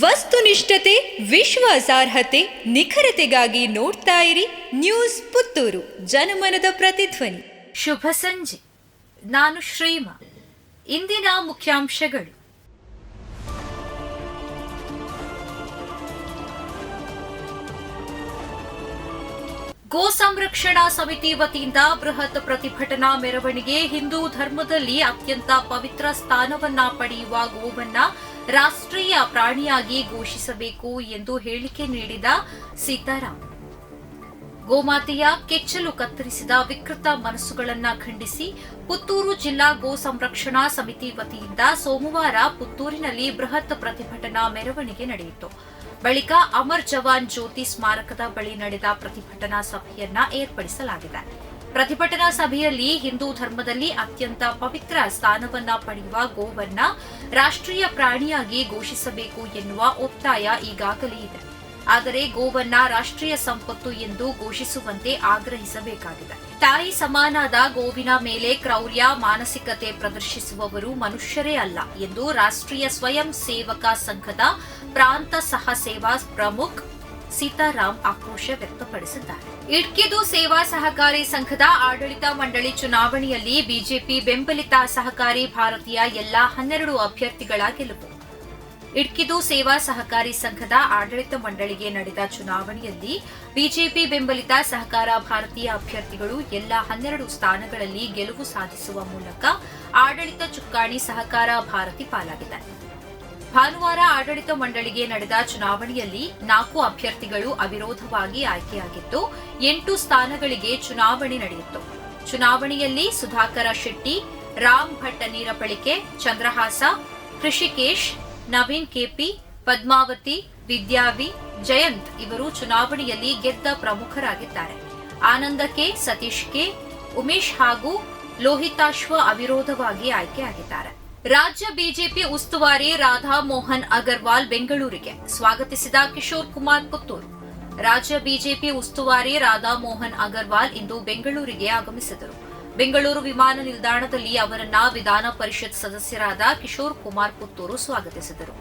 ವಸ್ತುನಿಷ್ಠತೆ, ವಿಶ್ವಾಸಾರ್ಹತೆ, ನಿಖರತೆಗಾಗಿ ನೋಡ್ತಾ ಇರಿ ನ್ಯೂಸ್ ಪುತ್ತೂರು, ಜನಮನದ ಪ್ರತಿಧ್ವನಿ. ಶುಭ ಸಂಜೆ. ನಾನು ಶ್ರೀಮಾ. ಇಂದಿನ ಮುಖ್ಯಾಂಶಗಳು: ಗೋ ಸಂರಕ್ಷಣಾ ಸಮಿತಿ ವತಿಯಿಂದ ಬೃಹತ್ ಪ್ರತಿಭಟನಾ ಮೆರವಣಿಗೆ. ಹಿಂದೂ ಧರ್ಮದಲ್ಲಿ ಅತ್ಯಂತ ಪವಿತ್ರ ಸ್ಥಾನವನ್ನ ಪಡೆಯುವ ಗೋವನ್ನ ರಾಷ್ಟ್ರೀಯ ಪ್ರಾಣಿಯಾಗಿ ಘೋಷಿಸಬೇಕು ಎಂದು ಹೇಳಿಕೆ ನೀಡಿದ ಸೀತಾರಾಮ್. ಗೋಮಾತೆಯ ಕೆಚ್ಚಲು ಕತ್ತರಿಸಿದ ವಿಕೃತ ಮನಸ್ಸುಗಳನ್ನ ಖಂಡಿಸಿ ಪುತ್ತೂರು ಜಿಲ್ಲಾ ಗೋ ಸಂರಕ್ಷಣಾ ಸಮಿತಿ ವತಿಯಿಂದ ಸೋಮವಾರ ಪುತ್ತೂರಿನಲ್ಲಿ ಬೃಹತ್ ಪ್ರತಿಭಟನಾ ಮೆರವಣಿಗೆ ನಡೆಯಿತು. ಬಳಿಕ ಅಮರ್ ಜವಾನ್ ಜ್ಯೋತಿ ಸ್ಮಾರಕದ ಬಳಿ ನಡೆದ ಪ್ರತಿಭಟನಾ ಸಭೆಯನ್ನ ಏರ್ಪಡಿಸಲಾಗಿದೆ. ಪ್ರತಿಭಟನಾ ಸಭೆಯಲ್ಲಿ ಹಿಂದೂ ಧರ್ಮದಲ್ಲಿ ಅತ್ಯಂತ ಪವಿತ್ರ ಸ್ಥಾನವನ್ನ ಪಡೆಯುವ ಗೋವನ್ನ ರಾಷ್ಟ್ರೀಯ ಪ್ರಾಣಿಯಾಗಿ ಘೋಷಿಸಬೇಕು ಎನ್ನುವ ಒತ್ತಾಯ ಈಗಾಗಲೇ ಇದೆ. ಆದರೆ ಗೋವನ್ನ ರಾಷ್ಟ್ರೀಯ ಸಂಪತ್ತು ಎಂದು ಘೋಷಿಸುವಂತೆ ಆಗ್ರಹಿಸಬೇಕಾಗಿದೆ. ತಾಯಿ ಸಮಾನಾದ ಗೋವಿನ ಮೇಲೆ ಕ್ರೌರ್ಯ ಮಾನಸಿಕತೆ ಪ್ರದರ್ಶಿಸುವವರು ಮನುಷ್ಯರೇ ಅಲ್ಲ ಎಂದು ರಾಷ್ಟ್ರೀಯ ಸ್ವಯಂ ಸೇವಕ ಸಂಘದ ಪ್ರಾಂತ ಸಹ ಸೇವಾ ಪ್ರಮುಖ ಸೀತಾರಾಮ್ ಆಕ್ರೋಶ ವ್ಯಕ್ತಪಡಿಸಿದ್ದಾರೆ. ಇಡ್ಕಿದು ಸೇವಾ ಸಹಕಾರಿ ಸಂಘದ ಆಡಳಿತ ಮಂಡಳಿ ಚುನಾವಣೆಯಲ್ಲಿ ಬಿಜೆಪಿ ಬೆಂಬಲಿತ ಸಹಕಾರಿ ಭಾರತೀಯ ಎಲ್ಲಾ 12 ಅಭ್ಯರ್ಥಿಗಳ ಗೆಲುವು. ಇಡ್ಕಿದು ಸೇವಾ ಸಹಕಾರಿ ಸಂಘದ ಆಡಳಿತ ಮಂಡಳಿಗೆ ನಡೆದ ಚುನಾವಣೆಯಲ್ಲಿ ಬಿಜೆಪಿ ಬೆಂಬಲಿತ ಸಹಕಾರ ಭಾರತೀಯ ಅಭ್ಯರ್ಥಿಗಳು ಎಲ್ಲಾ 12 ಸ್ಥಾನಗಳಲ್ಲಿ ಗೆಲುವು ಸಾಧಿಸುವ ಮೂಲಕ ಆಡಳಿತ ಚುಕ್ಕಾಣಿ ಸಹಕಾರ ಭಾರತಿ ಪಾಲಾಗಿದೆ. ಭಾನುವಾರ ಆಡಳಿತ ಮಂಡಳಿಗೆ ನಡೆದ ಚುನಾವಣೆಯಲ್ಲಿ 4 ಅಭ್ಯರ್ಥಿಗಳು ಅವಿರೋಧವಾಗಿ ಆಯ್ಕೆಯಾಗಿದ್ದು 8 ಸ್ಥಾನಗಳಿಗೆ ಚುನಾವಣೆ ನಡೆಯಿತು. ಚುನಾವಣೆಯಲ್ಲಿ ಸುಧಾಕರ ಶೆಟ್ಟಿ, ರಾಮ್ ಭಟ್ ನೀರಪಳಿಕೆ, ಚಂದ್ರಹಾಸ, ಕೃಷಿಕೇಶ್, ನವೀನ್ ಕೆಪಿ, ಪದ್ಮಾವತಿ, ವಿದ್ಯಾವಿ, ಜಯಂತ್ ಇವರು ಚುನಾವಣೆಯಲ್ಲಿ ಗೆದ್ದ ಪ್ರಮುಖರಾಗಿದ್ದಾರೆ. ಆನಂದ ಕೆ, ಸತೀಶ್ ಕೆ, ಉಮೇಶ್ ಹಾಗೂ ಲೋಹಿತಾಶ್ವ ಅವಿರೋಧವಾಗಿ ಆಯ್ಕೆಯಾಗಿದ್ದಾರೆ. ರಾಜ್ಯ ಬಿಜೆಪಿ ಉಸ್ತುವಾರಿ ರಾಧಾ ಮೋಹನ್ ಅಗರ್ವಾಲ್ ಬೆಂಗಳೂರಿಗೆ ಸ್ವಾಗತಿಸಿದ ಕಿಶೋರ್ ಕುಮಾರ್ ಪುತ್ತೂರು. ರಾಜ್ಯ ಬಿಜೆಪಿ ಉಸ್ತುವಾರಿ ರಾಧಾ ಮೋಹನ್ ಅಗರ್ವಾಲ್ ಇಂದು ಬೆಂಗಳೂರಿಗೆ ಆಗಮಿಸಿದರು. ಬೆಂಗಳೂರು ವಿಮಾನ ನಿಲ್ದಾಣದಲ್ಲಿ ಅವರನ್ನ ವಿಧಾನ ಪರಿಷತ್ ಸದಸ್ಯರಾದ ಕಿಶೋರ್ ಕುಮಾರ್ ಪುತ್ತೂರು ಸ್ವಾಗತಿಸಿದರು.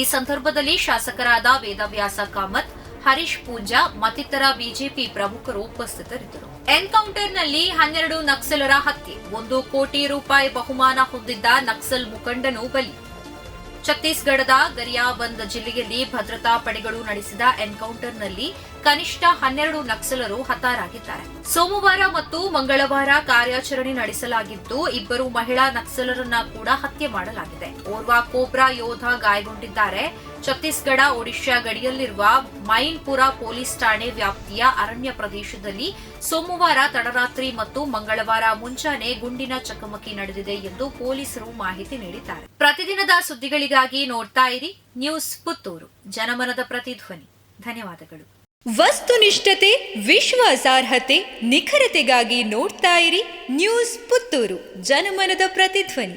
ಈ ಸಂದರ್ಭದಲ್ಲಿ ಶಾಸಕರಾದ ವೇದವ್ಯಾಸ ಕಾಮತ್, ಹರೀಶ್ ಪೂಂಜಾ ಮತ್ತಿತರ ಬಿಜೆಪಿ ಪ್ರಮುಖರು ಉಪಸ್ಥಿತರಿದ್ದರು. ಎನ್ಕೌಂಟರ್ನಲ್ಲಿ 12 ನಕ್ಸಲರ ಹತ್ಯೆ, 1 ಕೋಟಿ ರೂಪಾಯಿ ಬಹುಮಾನ ಹೊಂದಿದ್ದ ನಕ್ಸಲ್ ಮುಖಂಡನು ಬಲಿ. ಛತ್ತೀಸ್ಗಢದ ಗರಿಯಾಬಂದ್ ಜಿಲ್ಲೆಯಲ್ಲಿ ಭದ್ರತಾ ಪಡೆಗಳು ನಡೆಸಿದ ಎನ್ಕೌಂಟರ್ನಲ್ಲಿ ಕನಿಷ್ಠ 12 ನಕ್ಸಲರು ಹತರಾಗಿದ್ದಾರೆ. ಸೋಮವಾರ ಮತ್ತು ಮಂಗಳವಾರ ಕಾರ್ಯಾಚರಣೆ ನಡೆಸಲಾಗಿದ್ದು 2 ಮಹಿಳಾ ನಕ್ಸಲರನ್ನ ಕೂಡ ಹತ್ಯೆ ಮಾಡಲಾಗಿದೆ. ಓರ್ವ ಕೋಬ್ರಾ ಯೋಧ ಗಾಯಗೊಂಡಿದ್ದಾರೆ. ಛತ್ತೀಸ್ಗಢ ಒಡಿಶಾ ಗಡಿಯಲ್ಲಿರುವ ಮೈನ್ಪುರ ಪೊಲೀಸ್ ಠಾಣೆ ವ್ಯಾಪ್ತಿಯ ಅರಣ್ಯ ಪ್ರದೇಶದಲ್ಲಿ ಸೋಮವಾರ ತಡರಾತ್ರಿ ಮತ್ತು ಮಂಗಳವಾರ ಮುಂಜಾನೆ ಗುಂಡಿನ ಚಕಮಕಿ ನಡೆದಿದೆ ಎಂದು ಪೊಲೀಸರು ಮಾಹಿತಿ ನೀಡಿದ್ದಾರೆ. ಪ್ರತಿದಿನದ ಸುದ್ದಿಗಳಿಗಾಗಿ ನೋಡ್ತಾ ಇರಿ ನ್ಯೂಸ್ ಪುತ್ತೂರು, ಜನಮನದ ಪ್ರತಿಧ್ವನಿ. ಧನ್ಯವಾದಗಳು. ವಸ್ತುನಿಷ್ಠತೆ, ವಿಶ್ವಾಸಾರ್ಹತೆ, ನಿಖರತೆಗಾಗಿ ನೋಡ್ತಾ ಇರಿ ನ್ಯೂಸ್ ಪುತ್ತೂರು, ಜನಮನದ ಪ್ರತಿಧ್ವನಿ.